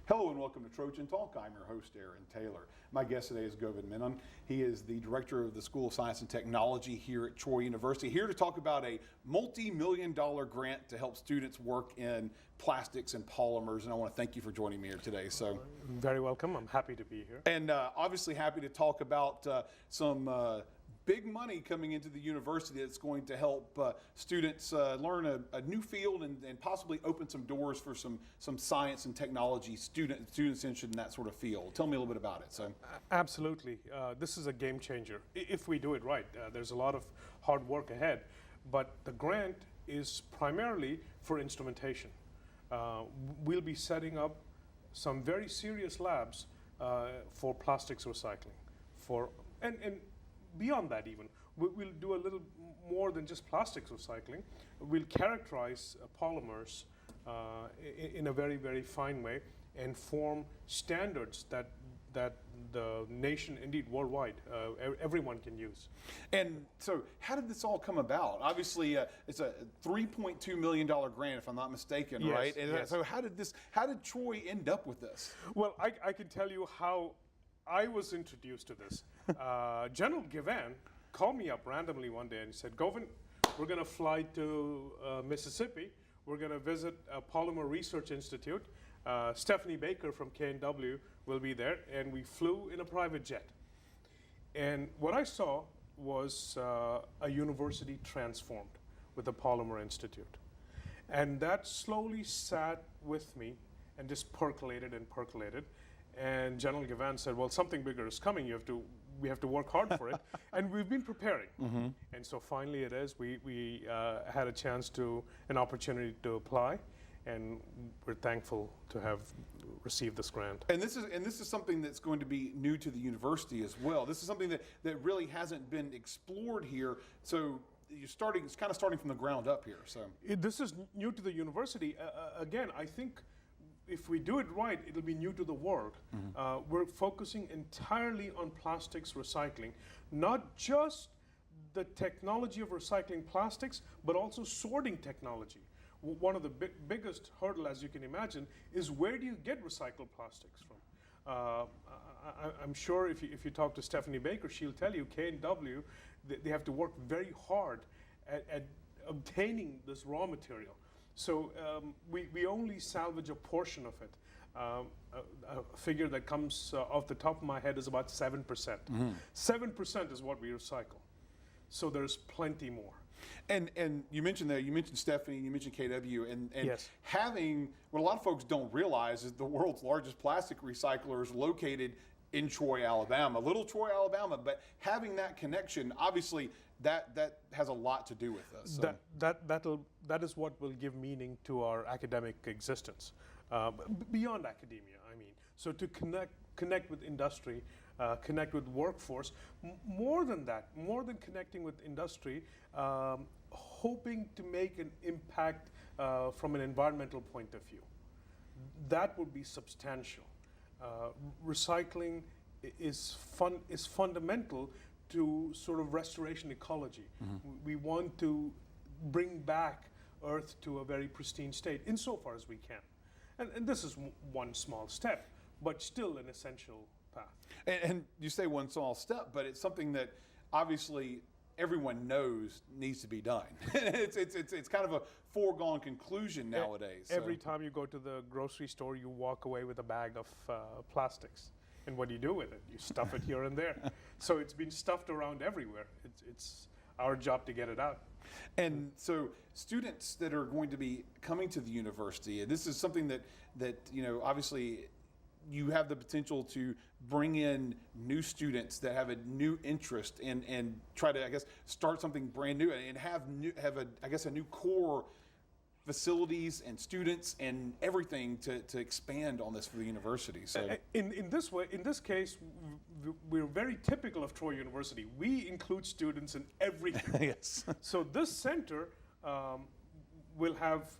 Hello and welcome to Trojan Talk. I'm your host, Aaron Taylor. My guest today is Govind Menon. He is the director of the School of Science and Technology here at Troy University, here to talk about a multi-million-dollar grant to help students work in plastics and polymers. And I want to thank you for joining me here today. So, very welcome. I'm happy to be here. And obviously happy to talk about some big money coming into the university that's going to help students learn a new field and possibly open some doors for some science and technology students interested in that sort of field. Tell me a little bit about it. So, absolutely, this is a game changer if we do it right. There's a lot of hard work ahead, but the grant is primarily for instrumentation. We'll be setting up some very serious labs for plastics recycling, and beyond that even, we'll do a little more than just plastics recycling. We'll characterize polymers in a very, very fine way and form standards that the nation, indeed worldwide, everyone can use. And so how did this all come about? Obviously, it's a $3.2 million grant, if I'm not mistaken, yes, right? And yes. so how did Troy end up with this? Well, I can tell you how I was introduced to this. General Govind called me up randomly one day and he said, Govind, we're going to fly to Mississippi. We're going to visit a Polymer Research Institute. Stephanie Baker from K&W will be there, and we flew in a private jet. And what I saw was a university transformed with the Polymer Institute. And that slowly sat with me and just percolated and percolated. And General Govind said, well, something bigger is coming. We have to work hard for it. And we've been preparing. Mm-hmm. And so finally it is. We had an opportunity to apply. And we're thankful to have received this grant. And this is something that's going to be new to the university as well. This is something that really hasn't been explored here. So it's kind of starting from the ground up here. So this is new to the university. Again, I think if we do it right, it'll be new to the world. Mm-hmm. We're focusing entirely on plastics recycling, not just the technology of recycling plastics, but also sorting technology. One of the biggest hurdle, as you can imagine, is where do you get recycled plastics from? I'm sure if you talk to Stephanie Baker, she'll tell you K&W, they have to work very hard at obtaining this raw material. So we only salvage a portion of it. A figure that comes off the top of my head is about 7%. Mm-hmm. 7% is what we recycle. So there's plenty more. And you mentioned Stephanie, you mentioned KW, and yes. Having what a lot of folks don't realize is the world's largest plastic recycler is located in Troy, Alabama, little Troy, Alabama. But having that connection, obviously, that has a lot to do with this. So. That is what will give meaning to our academic existence, beyond academia. I mean, so to connect with industry, connect with workforce. More than that, more than connecting with industry, hoping to make an impact from an environmental point of view. That would be substantial. Recycling is fundamental to sort of restoration ecology. Mm-hmm. We want to bring back Earth to a very pristine state insofar as we can. And this is one small step, but still an essential path. And you say one small step, but it's something that obviously everyone knows needs to be done. it's kind of a foregone conclusion nowadays. Every time you go to the grocery store, you walk away with a bag of plastics. And what do you do with it? You stuff it here and there. So it's been stuffed around everywhere. It's our job to get it out. And so students that are going to be coming to the university, and this is something that obviously you have the potential to bring in new students that have a new interest and try to, I guess, start something brand new and have a new core facilities and students and everything to expand on this for the university. So in this case, we're very typical of Troy University. We include students in everything. Yes. So this center will have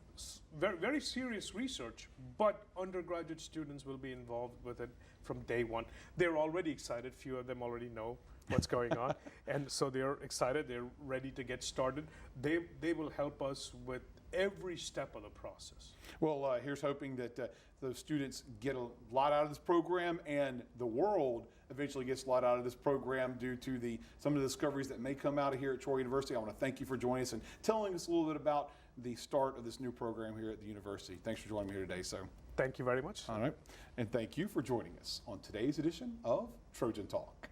very, very serious research, but undergraduate students will be involved with it from day one. They're already excited. Few of them already know what's going on, and so they're excited. They're ready to get started. They will help us with every step of the process. Well, here's hoping that those students get a lot out of this program, and the world eventually gets a lot out of this program due to some of the discoveries that may come out of here at Troy University. I want to thank you for joining us and telling us a little bit about the start of this new program here at the university. Thanks for joining me here today. So, Thank you very much. all right, and thank you for joining us on today's edition of Trojan Talk.